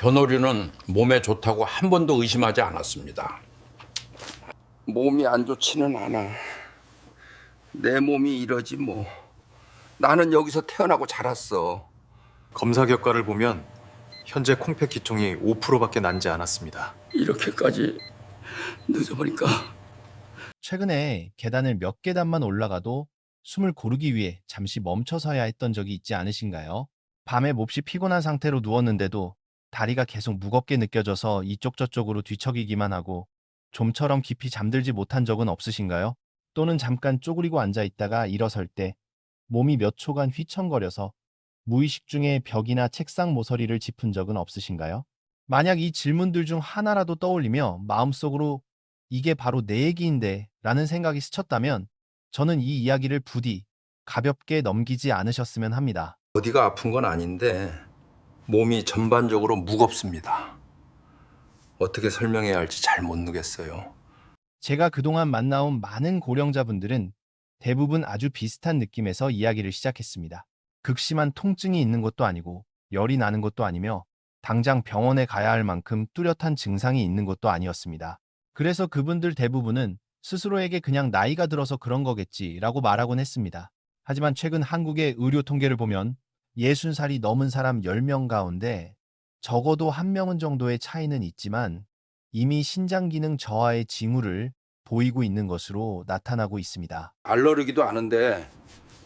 견오류는 몸에 좋다고 한 번도 의심하지 않았습니다. 몸이 안 좋지는 않아. 내 몸이 이러지 뭐. 나는 여기서 태어나고 자랐어. 검사 결과를 보면 현재 콩팥 기총이 5%밖에 남지 않았습니다. 이렇게까지 늦어버릴까? 최근에 계단을 몇 계단만 올라가도 숨을 고르기 위해 잠시 멈춰서야 했던 적이 있지 않으신가요? 밤에 몹시 피곤한 상태로 누웠는데도 다리가 계속 무겁게 느껴져서 이쪽 저쪽으로 뒤척이기만 하고 좀처럼 깊이 잠들지 못한 적은 없으신가요? 또는 잠깐 쪼그리고 앉아 있다가 일어설 때 몸이 몇 초간 휘청거려서 무의식 중에 벽이나 책상 모서리를 짚은 적은 없으신가요? 만약 이 질문들 중 하나라도 떠올리며 마음속으로 이게 바로 내 얘기인데 라는 생각이 스쳤다면 저는 이 이야기를 부디 가볍게 넘기지 않으셨으면 합니다. 어디가 아픈 건 아닌데 몸이 전반적으로 무겁습니다. 어떻게 설명해야 할지 잘 못 누겠어요. 제가 그동안 만나온 많은 고령자분들은 대부분 아주 비슷한 느낌에서 이야기를 시작했습니다. 극심한 통증이 있는 것도 아니고 열이 나는 것도 아니며 당장 병원에 가야 할 만큼 뚜렷한 증상이 있는 것도 아니었습니다. 그래서 그분들 대부분은 스스로에게 그냥 나이가 들어서 그런 거겠지라고 말하곤 했습니다. 하지만 최근 한국의 의료 통계를 보면 60살이 넘은 사람 10명 가운데 적어도 1명은 정도의 차이는 있지만 이미 신장 기능 저하의 징후를 보이고 있는 것으로 나타나고 있습니다. 알러르기도 아는데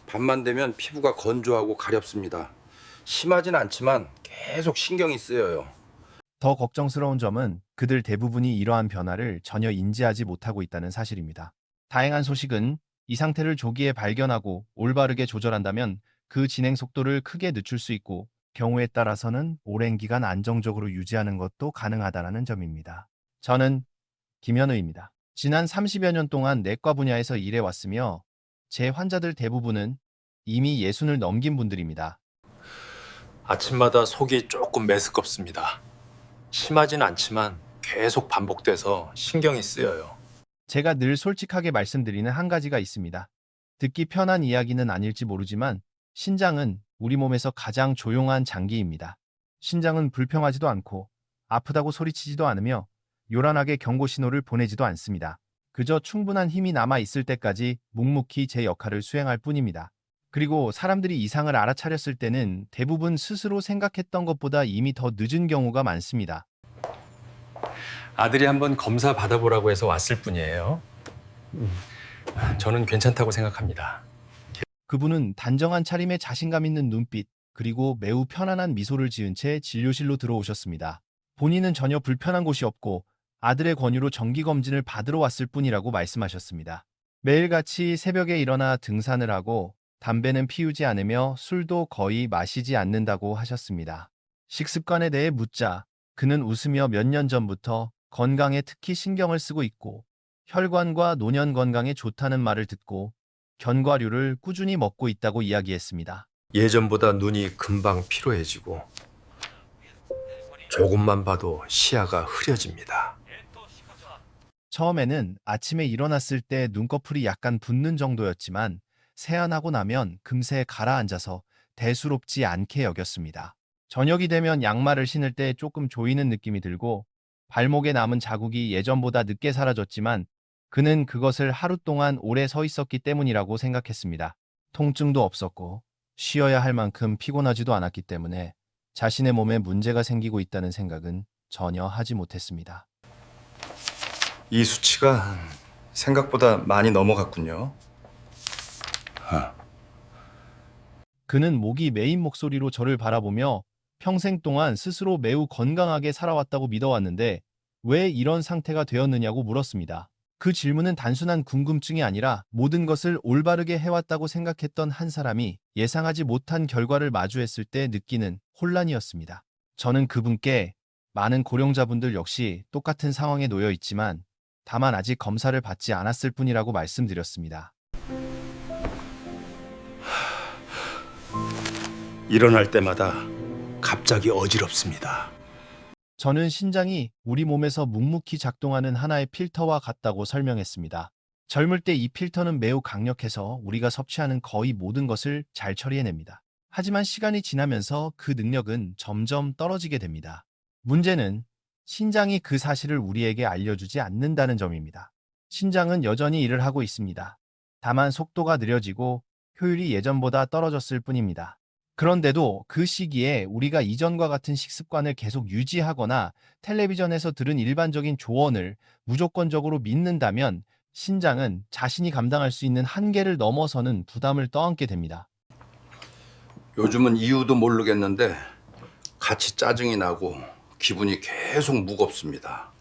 밤만 되면 피부가 건조하고 가렵습니다. 심하진 않지만 계속 신경이 쓰여요. 더 걱정스러운 점은 그들 대부분이 이러한 변화를 전혀 인지하지 못하고 있다는 사실입니다. 다행한 소식은 이 상태를 조기에 발견하고 올바르게 조절한다면 그 진행 속도를 크게 늦출 수 있고 경우에 따라서는 오랜 기간 안정적으로 유지하는 것도 가능하다는 점입니다. 저는 김현우입니다. 지난 30여 년 동안 내과 분야에서 일해왔으며 제 환자들 대부분은 이미 60을 넘긴 분들입니다. 아침마다 속이 조금 메스껍습니다. 심하진 않지만 계속 반복돼서 신경이 쓰여요. 제가 늘 솔직하게 말씀드리는 한 가지가 있습니다. 듣기 편한 이야기는 아닐지 모르지만 신장은 우리 몸에서 가장 조용한 장기입니다. 신장은 불평하지도 않고 아프다고 소리치지도 않으며 요란하게 경고 신호를 보내지도 않습니다. 그저 충분한 힘이 남아 있을 때까지 묵묵히 제 역할을 수행할 뿐입니다. 그리고 사람들이 이상을 알아차렸을 때는 대부분 스스로 생각했던 것보다 이미 더 늦은 경우가 많습니다. 아들이 한번 검사 받아보라고 해서 왔을 뿐이에요. 저는 괜찮다고 생각합니다. 그분은 단정한 차림에 자신감 있는 눈빛, 그리고 매우 편안한 미소를 지은 채 진료실로 들어오셨습니다. 본인은 전혀 불편한 곳이 없고 아들의 권유로 정기검진을 받으러 왔을 뿐이라고 말씀하셨습니다. 매일같이 새벽에 일어나 등산을 하고 담배는 피우지 않으며 술도 거의 마시지 않는다고 하셨습니다. 식습관에 대해 묻자 그는 웃으며 몇 년 전부터 건강에 특히 신경을 쓰고 있고 혈관과 노년 건강에 좋다는 말을 듣고 견과류를 꾸준히 먹고 있다고 이야기했습니다. 예전보다 눈이 금방 피로해지고 조금만 봐도 시야가 흐려집니다. 처음에는 아침에 일어났을 때 눈꺼풀이 약간 붓는 정도였지만 세안하고 나면 금세 가라앉아서 대수롭지 않게 여겼습니다. 저녁이 되면 양말을 신을 때 조금 조이는 느낌이 들고 발목에 남은 자국이 예전보다 늦게 사라졌지만 그는 그것을 하루 동안 오래 서 있었기 때문이라고 생각했습니다. 통증도 없었고 쉬어야 할 만큼 피곤하지도 않았기 때문에 자신의 몸에 문제가 생기고 있다는 생각은 전혀 하지 못했습니다. 이 수치가 생각보다 많이 넘어갔군요. 그는 목이 메인 목소리로 저를 바라보며 평생 동안 스스로 매우 건강하게 살아왔다고 믿어왔는데 왜 이런 상태가 되었느냐고 물었습니다. 그 질문은 단순한 궁금증이 아니라 모든 것을 올바르게 해왔다고 생각했던 한 사람이 예상하지 못한 결과를 마주했을 때 느끼는 혼란이었습니다. 저는 그분께 많은 고령자분들 역시 똑같은 상황에 놓여 있지만 다만 아직 검사를 받지 않았을 뿐이라고 말씀드렸습니다. 일어날 때마다 갑자기 어지럽습니다. 저는 신장이 우리 몸에서 묵묵히 작동하는 하나의 필터와 같다고 설명했습니다. 젊을 때 이 필터는 매우 강력해서 우리가 섭취하는 거의 모든 것을 잘 처리해냅니다. 하지만 시간이 지나면서 그 능력은 점점 떨어지게 됩니다. 문제는 신장이 그 사실을 우리에게 알려주지 않는다는 점입니다. 신장은 여전히 일을 하고 있습니다. 다만 속도가 느려지고 효율이 예전보다 떨어졌을 뿐입니다. 그런데도 그 시기에 우리가 이전과 같은 식습관을 계속 유지하거나 텔레비전에서 들은 일반적인 조언을 무조건적으로 믿는다면 신장은 자신이 감당할 수 있는 한계를 넘어서는 부담을 떠안게 됩니다. 요즘은 이유도 모르겠는데 같이 짜증이 나고 기분이 계속 무겁습니다.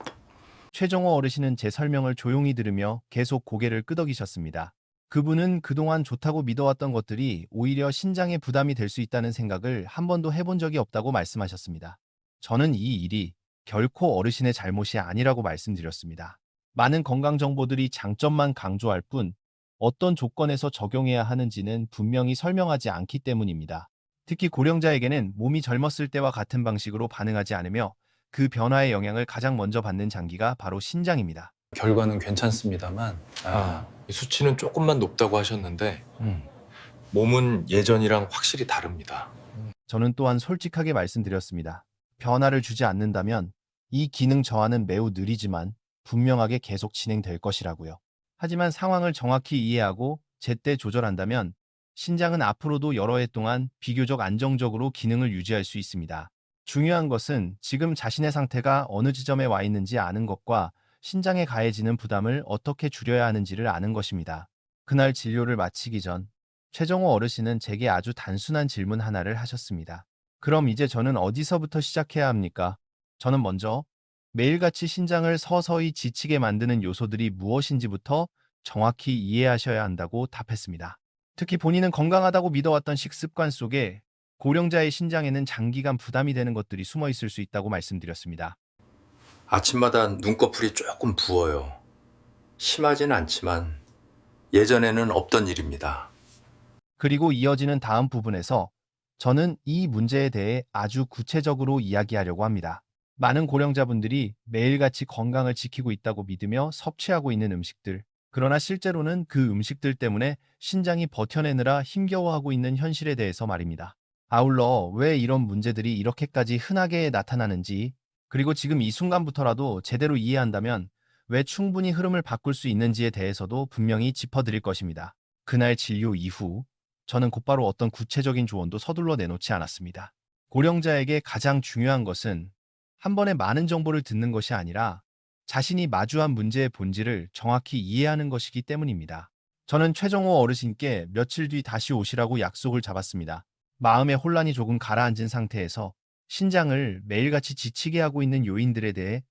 최정호 어르신은 제 설명을 조용히 들으며 계속 고개를 끄덕이셨습니다. 그분은 그동안 좋다고 믿어왔던 것들이 오히려 신장에 부담이 될 수 있다는 생각을 한 번도 해본 적이 없다고 말씀하셨습니다. 저는 이 일이 결코 어르신의 잘못이 아니라고 말씀드렸습니다. 많은 건강 정보들이 장점만 강조할 뿐 어떤 조건에서 적용해야 하는지는 분명히 설명하지 않기 때문입니다. 특히 고령자에게는 몸이 젊었을 때와 같은 방식으로 반응하지 않으며 그 변화의 영향을 가장 먼저 받는 장기가 바로 신장입니다. 결과는 괜찮습니다만 이 수치는 조금만 높다고 하셨는데 몸은 예전이랑 확실히 다릅니다. 저는 또한 솔직하게 말씀드렸습니다. 변화를 주지 않는다면 이 기능 저하는 매우 느리지만 분명하게 계속 진행될 것이라고요. 하지만 상황을 정확히 이해하고 제때 조절한다면 신장은 앞으로도 여러 해 동안 비교적 안정적으로 기능을 유지할 수 있습니다. 중요한 것은 지금 자신의 상태가 어느 지점에 와 있는지 아는 것과 신장에 가해지는 부담을 어떻게 줄여야 하는지를 아는 것입니다. 그날 진료를 마치기 전 최정호 어르신은 제게 아주 단순한 질문 하나를 하셨습니다. 그럼 이제 저는 어디서부터 시작해야 합니까? 저는 먼저 매일같이 신장을 서서히 지치게 만드는 요소들이 무엇인지부터 정확히 이해하셔야 한다고 답했습니다. 특히 본인은 건강하다고 믿어왔던 식습관 속에 고령자의 신장에는 장기간 부담이 되는 것들이 숨어 있을 수 있다고 말씀드렸습니다. 아침마다 눈꺼풀이 조금 부어요. 심하진 않지만 예전에는 없던 일입니다. 그리고 이어지는 다음 부분에서 저는 이 문제에 대해 아주 구체적으로 이야기하려고 합니다. 많은 고령자분들이 매일같이 건강을 지키고 있다고 믿으며 섭취하고 있는 음식들, 그러나 실제로는 그 음식들 때문에 신장이 버텨내느라 힘겨워하고 있는 현실에 대해서 말입니다. 아울러 왜 이런 문제들이 이렇게까지 흔하게 나타나는지, 그리고 지금 이 순간부터라도 제대로 이해한다면 왜 충분히 흐름을 바꿀 수 있는지에 대해서도 분명히 짚어드릴 것입니다. 그날 진료 이후 저는 곧바로 어떤 구체적인 조언도 서둘러 내놓지 않았습니다. 고령자에게 가장 중요한 것은 한 번에 많은 정보를 듣는 것이 아니라 자신이 마주한 문제의 본질을 정확히 이해하는 것이기 때문입니다. 저는 최정호 어르신께 며칠 뒤 다시 오시라고 약속을 잡았습니다. 마음의 혼란이 조금 가라앉은 상태에서 신장을 매일같이 지치게 하고 있는 요인들에 대해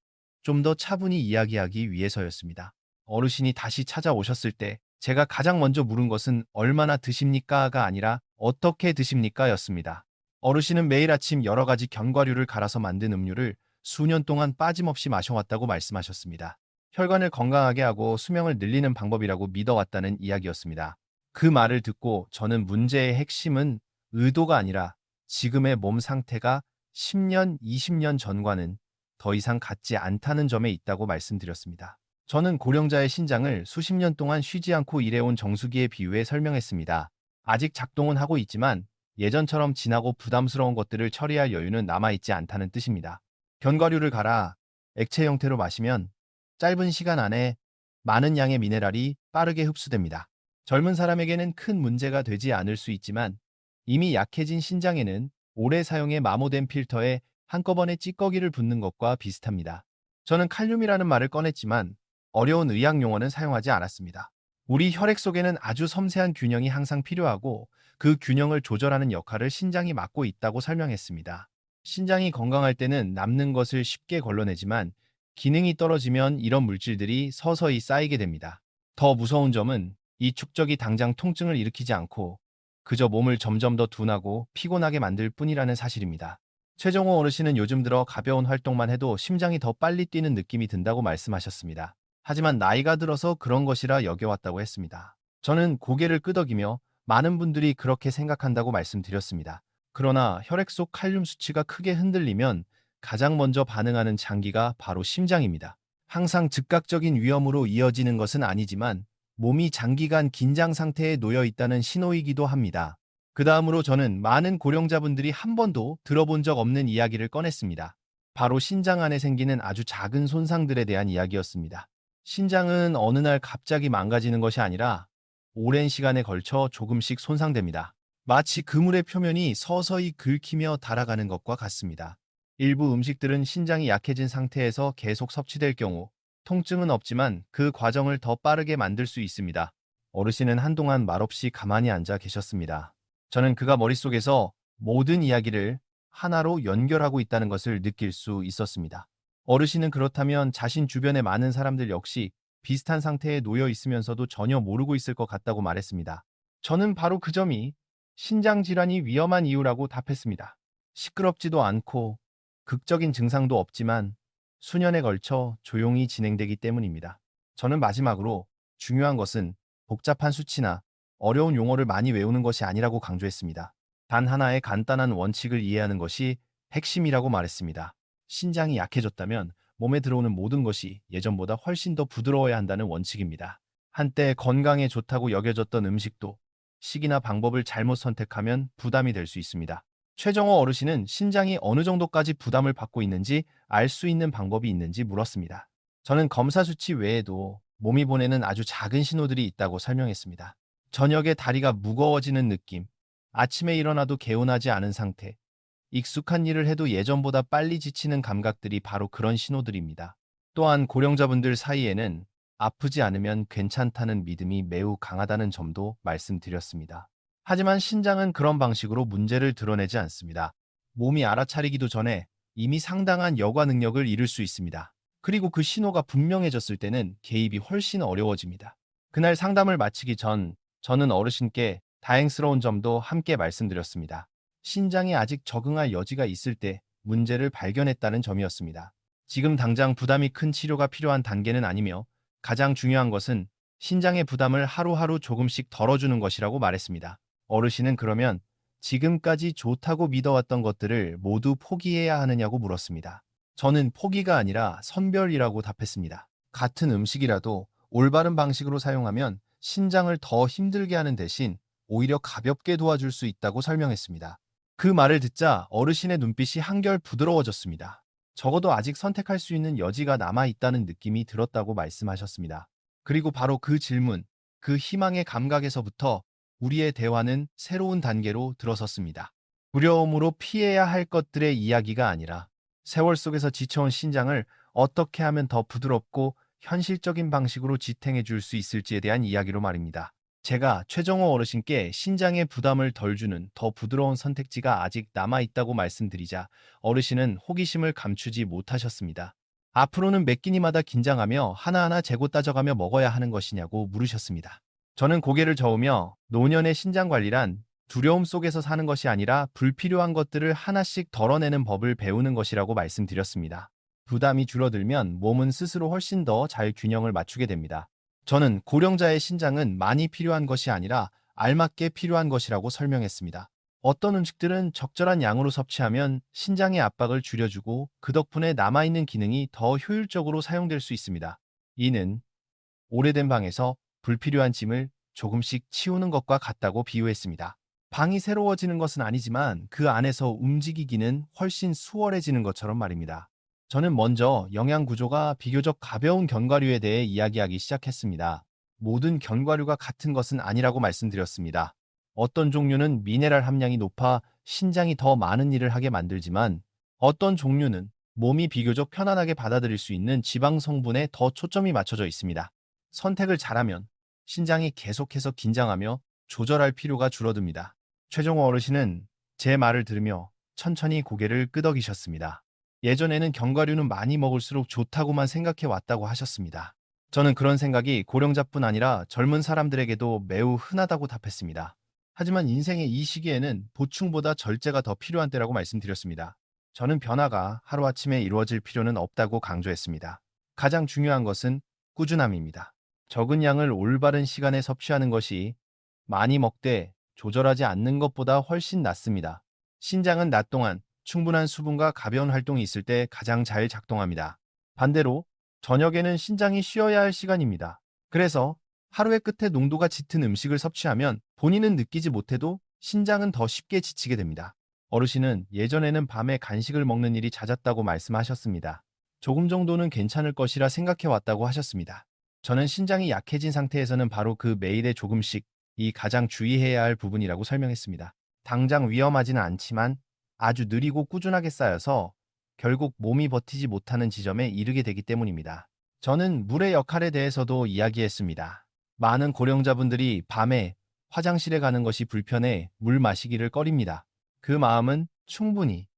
좀 더 차분히 이야기하기 위해서였습니다. 어르신이 다시 찾아오셨을 때 제가 가장 먼저 물은 것은 얼마나 드십니까가 아니라 어떻게 드십니까 였습니다. 어르신은 매일 아침 여러 가지 견과류를 갈아서 만든 음료를 수년 동안 빠짐없이 마셔왔다고 말씀하셨습니다. 혈관을 건강하게 하고 수명을 늘리는 방법이라고 믿어왔다는 이야기였습니다. 그 말을 듣고 저는 문제의 핵심은 의도가 아니라 지금의 몸 상태가 10년, 20년 전과는 더 이상 같지 않다는 점에 있다고 말씀드렸습니다. 저는 고령자의 신장을 수십 년 동안 쉬지 않고 일해온 정수기에 비유해 설명했습니다. 아직 작동은 하고 있지만 예전처럼 진하고 부담스러운 것들을 처리할 여유는 남아있지 않다는 뜻입니다. 견과류를 갈아 액체 형태로 마시면 짧은 시간 안에 많은 양의 미네랄이 빠르게 흡수됩니다. 젊은 사람에게는 큰 문제가 되지 않을 수 있지만 이미 약해진 신장에는 오래 사용해 마모된 필터에 한꺼번에 찌꺼기를 붓는 것과 비슷합니다. 저는 칼륨이라는 말을 꺼냈지만 어려운 의학 용어는 사용하지 않았습니다. 우리 혈액 속에는 아주 섬세한 균형이 항상 필요하고 그 균형을 조절하는 역할을 신장이 맡고 있다고 설명했습니다. 신장이 건강할 때는 남는 것을 쉽게 걸러내지만 기능이 떨어지면 이런 물질들이 서서히 쌓이게 됩니다. 더 무서운 점은 이 축적이 당장 통증을 일으키지 않고 그저 몸을 점점 더 둔하고 피곤하게 만들 뿐이라는 사실입니다. 최정호 어르신은 요즘 들어 가벼운 활동만 해도 심장이 더 빨리 뛰는 느낌이 든다고 말씀하셨습니다. 하지만 나이가 들어서 그런 것이라 여겨왔다고 했습니다. 저는 고개를 끄덕이며 많은 분들이 그렇게 생각한다고 말씀드렸습니다. 그러나 혈액 속 칼륨 수치가 크게 흔들리면 가장 먼저 반응하는 장기가 바로 심장입니다. 항상 즉각적인 위험으로 이어지는 것은 아니지만 몸이 장기간 긴장 상태에 놓여 있다는 신호이기도 합니다. 그 다음으로 저는 많은 고령자분들이 한 번도 들어본 적 없는 이야기를 꺼냈습니다. 바로 신장 안에 생기는 아주 작은 손상들에 대한 이야기였습니다. 신장은 어느 날 갑자기 망가지는 것이 아니라 오랜 시간에 걸쳐 조금씩 손상됩니다. 마치 그물의 표면이 서서히 긁히며 달아가는 것과 같습니다. 일부 음식들은 신장이 약해진 상태에서 계속 섭취될 경우 통증은 없지만 그 과정을 더 빠르게 만들 수 있습니다. 어르신은 한동안 말없이 가만히 앉아 계셨습니다. 저는 그가 머릿속에서 모든 이야기를 하나로 연결하고 있다는 것을 느낄 수 있었습니다. 어르신은 그렇다면 자신 주변의 많은 사람들 역시 비슷한 상태에 놓여 있으면서도 전혀 모르고 있을 것 같다고 말했습니다. 저는 바로 그 점이 신장 질환이 위험한 이유라고 답했습니다. 시끄럽지도 않고 극적인 증상도 없지만 수년에 걸쳐 조용히 진행되기 때문입니다. 저는 마지막으로 중요한 것은 복잡한 수치나 어려운 용어를 많이 외우는 것이 아니라고 강조했습니다. 단 하나의 간단한 원칙을 이해하는 것이 핵심이라고 말했습니다. 신장이 약해졌다면 몸에 들어오는 모든 것이 예전보다 훨씬 더 부드러워야 한다는 원칙입니다. 한때 건강에 좋다고 여겨졌던 음식도 시기나 방법을 잘못 선택하면 부담이 될 수 있습니다. 최정호 어르신은 신장이 어느 정도까지 부담을 받고 있는지 알 수 있는 방법이 있는지 물었습니다. 저는 검사 수치 외에도 몸이 보내는 아주 작은 신호들이 있다고 설명했습니다. 저녁에 다리가 무거워지는 느낌, 아침에 일어나도 개운하지 않은 상태, 익숙한 일을 해도 예전보다 빨리 지치는 감각들이 바로 그런 신호들입니다. 또한 고령자분들 사이에는 아프지 않으면 괜찮다는 믿음이 매우 강하다는 점도 말씀드렸습니다. 하지만 신장은 그런 방식으로 문제를 드러내지 않습니다. 몸이 알아차리기도 전에 이미 상당한 여과 능력을 잃을 수 있습니다. 그리고 그 신호가 분명해졌을 때는 개입이 훨씬 어려워집니다. 그날 상담을 마치기 전 저는 어르신께 다행스러운 점도 함께 말씀드렸습니다. 신장이 아직 적응할 여지가 있을 때 문제를 발견했다는 점이었습니다. 지금 당장 부담이 큰 치료가 필요한 단계는 아니며 가장 중요한 것은 신장의 부담을 하루하루 조금씩 덜어주는 것이라고 말했습니다. 어르신은 그러면 지금까지 좋다고 믿어왔던 것들을 모두 포기해야 하느냐고 물었습니다. 저는 포기가 아니라 선별이라고 답했습니다. 같은 음식이라도 올바른 방식으로 사용하면 신장을 더 힘들게 하는 대신 오히려 가볍게 도와줄 수 있다고 설명했습니다. 그 말을 듣자 어르신의 눈빛이 한결 부드러워졌습니다. 적어도 아직 선택할 수 있는 여지가 남아있다는 느낌이 들었다고 말씀하셨습니다. 그리고 바로 그 질문, 그 희망의 감각에서부터 우리의 대화는 새로운 단계로 들어섰습니다. 두려움으로 피해야 할 것들의 이야기가 아니라 세월 속에서 지쳐온 신장을 어떻게 하면 더 부드럽고 현실적인 방식으로 지탱해 줄 수 있을지에 대한 이야기로 말입니다. 제가 최정호 어르신께 신장의 부담을 덜 주는 더 부드러운 선택지가 아직 남아있다고 말씀드리자 어르신은 호기심을 감추지 못하셨습니다. 앞으로는 몇 끼니마다 긴장하며 하나하나 재고 따져가며 먹어야 하는 것이냐고 물으셨습니다. 저는 고개를 저으며 노년의 신장 관리란 두려움 속에서 사는 것이 아니라 불필요한 것들을 하나씩 덜어내는 법을 배우는 것이라고 말씀드렸습니다. 부담이 줄어들면 몸은 스스로 훨씬 더 잘 균형을 맞추게 됩니다. 저는 고령자의 신장은 많이 필요한 것이 아니라 알맞게 필요한 것이라고 설명했습니다. 어떤 음식들은 적절한 양으로 섭취하면 신장의 압박을 줄여주고 그 덕분에 남아있는 기능이 더 효율적으로 사용될 수 있습니다. 이는 오래된 방에서 불필요한 짐을 조금씩 치우는 것과 같다고 비유했습니다. 방이 새로워지는 것은 아니지만 그 안에서 움직이기는 훨씬 수월해지는 것처럼 말입니다. 저는 먼저 영양 구조가 비교적 가벼운 견과류에 대해 이야기하기 시작했습니다. 모든 견과류가 같은 것은 아니라고 말씀드렸습니다. 어떤 종류는 미네랄 함량이 높아 신장이 더 많은 일을 하게 만들지만 어떤 종류는 몸이 비교적 편안하게 받아들일 수 있는 지방 성분에 더 초점이 맞춰져 있습니다. 선택을 잘하면 신장이 계속해서 긴장하며 조절할 필요가 줄어듭니다. 최정호 어르신은 제 말을 들으며 천천히 고개를 끄덕이셨습니다. 예전에는 견과류는 많이 먹을수록 좋다고만 생각해 왔다고 하셨습니다. 저는 그런 생각이 고령자뿐 아니라 젊은 사람들에게도 매우 흔하다고 답했습니다. 하지만 인생의 이 시기에는 보충보다 절제가 더 필요한 때라고 말씀드렸습니다. 저는 변화가 하루아침에 이루어질 필요는 없다고 강조했습니다. 가장 중요한 것은 꾸준함입니다. 적은 양을 올바른 시간에 섭취하는 것이 많이 먹되 조절하지 않는 것보다 훨씬 낫습니다. 신장은 낮 동안 충분한 수분과 가벼운 활동이 있을 때 가장 잘 작동합니다. 반대로 저녁에는 신장이 쉬어야 할 시간입니다. 그래서 하루의 끝에 농도가 짙은 음식을 섭취하면 본인은 느끼지 못해도 신장은 더 쉽게 지치게 됩니다. 어르신은 예전에는 밤에 간식을 먹는 일이 잦았다고 말씀하셨습니다. 조금 정도는 괜찮을 것이라 생각해 왔다고 하셨습니다. 저는 신장이 약해진 상태에서는 바로 그 매일의 조금씩 이 가장 주의해야 할 부분이라고 설명했습니다. 당장 위험하지는 않지만 아주 느리고 꾸준하게 쌓여서 결국 몸이 버티지 못하는 지점에 이르게 되기 때문입니다. 저는 물의 역할에 대해서도 이야기했습니다. 많은 고령자분들이 밤에 화장실에 가는 것이 불편해 물 마시기를 꺼립니다. 그 마음은 충분히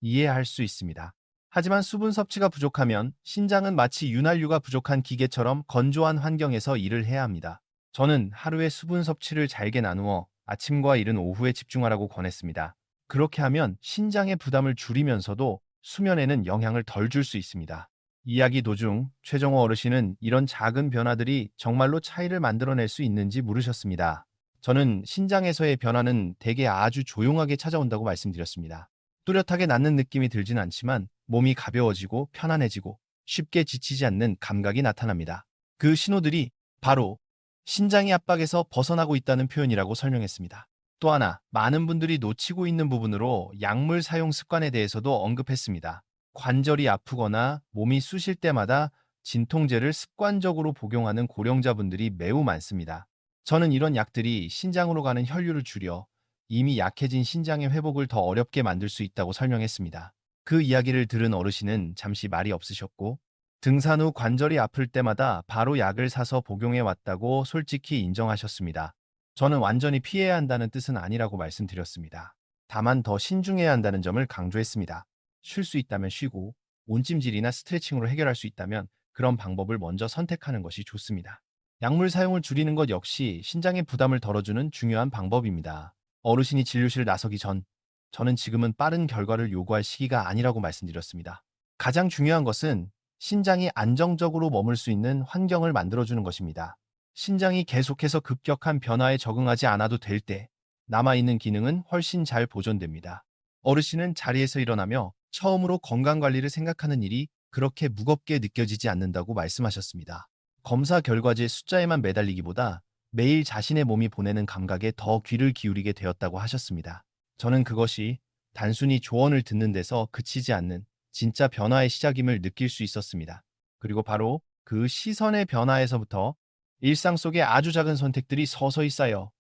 이해할 수 있습니다. 하지만 수분 섭취가 부족하면 신장은 마치 윤활유가 부족한 기계처럼 건조한 환경에서 일을 해야 합니다. 저는 하루에 수분 섭취를 잘게 나누어 아침과 이른 오후에 집중하라고 권했습니다. 그렇게 하면 신장의 부담을 줄이면서도 수면에는 영향을 덜 줄 수 있습니다. 이야기 도중 최정호 어르신은 이런 작은 변화들이 정말로 차이를 만들어낼 수 있는지 물으셨습니다. 저는 신장에서의 변화는 대개 아주 조용하게 찾아온다고 말씀드렸습니다. 뚜렷하게 낫는 느낌이 들진 않지만 몸이 가벼워지고 편안해지고 쉽게 지치지 않는 감각이 나타납니다. 그 신호들이 바로 신장의 압박에서 벗어나고 있다는 표현이라고 설명했습니다. 또 하나, 많은 분들이 놓치고 있는 부분으로 약물 사용 습관에 대해서도 언급했습니다. 관절이 아프거나 몸이 쑤실 때마다 진통제를 습관적으로 복용하는 고령자분들이 매우 많습니다. 저는 이런 약들이 신장으로 가는 혈류를 줄여 이미 약해진 신장의 회복을 더 어렵게 만들 수 있다고 설명했습니다. 그 이야기를 들은 어르신은 잠시 말이 없으셨고 등산 후 관절이 아플 때마다 바로 약을 사서 복용해 왔다고 솔직히 인정하셨습니다. 저는 완전히 피해야 한다는 뜻은 아니라고 말씀드렸습니다. 다만 더 신중해야 한다는 점을 강조했습니다. 쉴 수 있다면 쉬고 온찜질이나 스트레칭으로 해결할 수 있다면 그런 방법을 먼저 선택하는 것이 좋습니다. 약물 사용을 줄이는 것 역시 신장의 부담을 덜어주는 중요한 방법입니다. 어르신이 진료실 나서기 전, 저는 지금은 빠른 결과를 요구할 시기가 아니라고 말씀드렸습니다. 가장 중요한 것은 신장이 안정적으로 머물 수 있는 환경을 만들어주는 것입니다. 신장이 계속해서 급격한 변화에 적응하지 않아도 될 때 남아있는 기능은 훨씬 잘 보존됩니다. 어르신은 자리에서 일어나며 처음으로 건강관리를 생각하는 일이 그렇게 무겁게 느껴지지 않는다고 말씀하셨습니다. 검사 결과지의 숫자에만 매달리기보다 매일 자신의 몸이 보내는 감각에 더 귀를 기울이게 되었다고 하셨습니다. 저는 그것이 단순히 조언을 듣는 데서 그치지 않는 진짜 변화의 시작임을 느낄 수 있었습니다. 그리고 바로 그 시선의 변화에서부터 일상 속의 아주 작은 선택들이 서서히 쌓여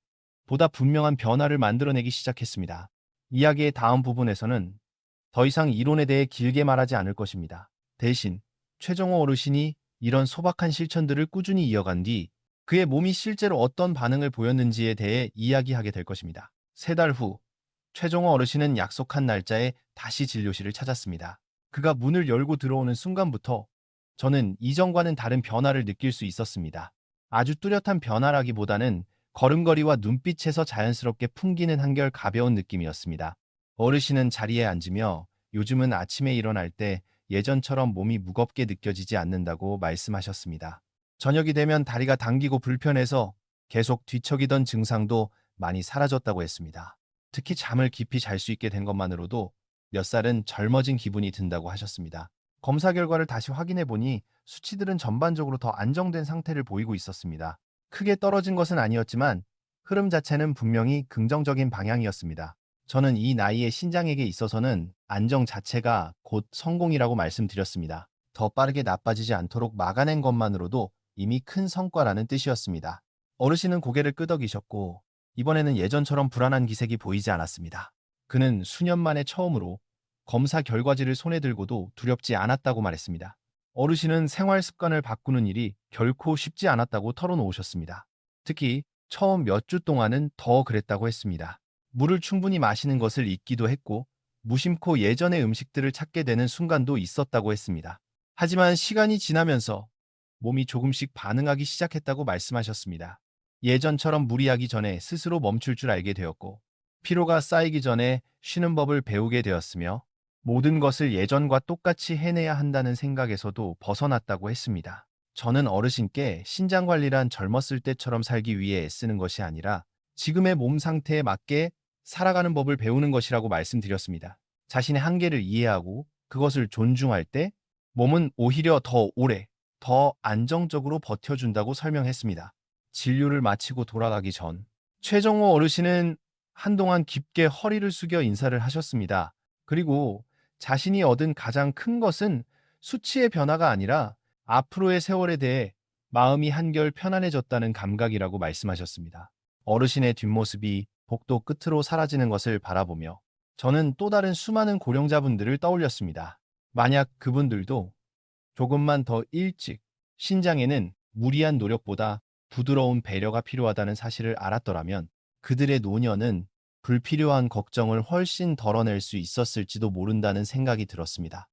보다 분명한 변화를 만들어내기 시작했습니다. 이야기의 다음 부분에서는 더 이상 이론에 대해 길게 말하지 않을 것입니다. 대신 최정호 어르신이 이런 소박한 실천들을 꾸준히 이어간 뒤 그의 몸이 실제로 어떤 반응을 보였는지에 대해 이야기하게 될 것입니다. 3달 후 최정호 어르신은 약속한 날짜에 다시 진료실을 찾았습니다. 그가 문을 열고 들어오는 순간부터 저는 이전과는 다른 변화를 느낄 수 있었습니다. 아주 뚜렷한 변화라기보다는 걸음걸이와 눈빛에서 자연스럽게 풍기는 한결 가벼운 느낌이었습니다. 어르신은 자리에 앉으며 요즘은 아침에 일어날 때 예전처럼 몸이 무겁게 느껴지지 않는다고 말씀하셨습니다. 저녁이 되면 다리가 당기고 불편해서 계속 뒤척이던 증상도 많이 사라졌다고 했습니다. 특히 잠을 깊이 잘 수 있게 된 것만으로도 몇 살은 젊어진 기분이 든다고 하셨습니다. 검사 결과를 다시 확인해 보니 수치들은 전반적으로 더 안정된 상태를 보이고 있었습니다. 크게 떨어진 것은 아니었지만 흐름 자체는 분명히 긍정적인 방향이었습니다. 저는 이 나이의 신장에게 있어서는 안정 자체가 곧 성공이라고 말씀드렸습니다. 더 빠르게 나빠지지 않도록 막아낸 것만으로도 이미 큰 성과라는 뜻이었습니다. 어르신은 고개를 끄덕이셨고 이번에는 예전처럼 불안한 기색이 보이지 않았습니다. 그는 수년 만에 처음으로 검사 결과지를 손에 들고도 두렵지 않았다고 말했습니다. 어르신은 생활 습관을 바꾸는 일이 결코 쉽지 않았다고 털어놓으셨습니다. 특히 처음 몇 주 동안은 더 그랬다고 했습니다. 물을 충분히 마시는 것을 잊기도 했고 무심코 예전의 음식들을 찾게 되는 순간도 있었다고 했습니다. 하지만 시간이 지나면서 몸이 조금씩 반응하기 시작했다고 말씀하셨습니다. 예전처럼 무리하기 전에 스스로 멈출 줄 알게 되었고 피로가 쌓이기 전에 쉬는 법을 배우게 되었으며 모든 것을 예전과 똑같이 해내야 한다는 생각에서도 벗어났다고 했습니다. 저는 어르신께 신장관리란 젊었을 때처럼 살기 위해 애쓰는 것이 아니라 지금의 몸 상태에 맞게 살아가는 법을 배우는 것이라고 말씀드렸습니다. 자신의 한계를 이해하고 그것을 존중할 때 몸은 오히려 더 오래, 더 안정적으로 버텨준다고 설명했습니다. 진료를 마치고 돌아가기 전 최정호 어르신은 한동안 깊게 허리를 숙여 인사를 하셨습니다. 그리고 자신이 얻은 가장 큰 것은 수치의 변화가 아니라 앞으로의 세월에 대해 마음이 한결 편안해졌다는 감각이라고 말씀하셨습니다. 어르신의 뒷모습이 복도 끝으로 사라지는 것을 바라보며 저는 또 다른 수많은 고령자분들을 떠올렸습니다. 만약 그분들도 조금만 더 일찍 신장에는 무리한 노력보다 부드러운 배려가 필요하다는 사실을 알았더라면 그들의 노년은 불필요한 걱정을 훨씬 덜어낼 수 있었을지도 모른다는 생각이 들었습니다.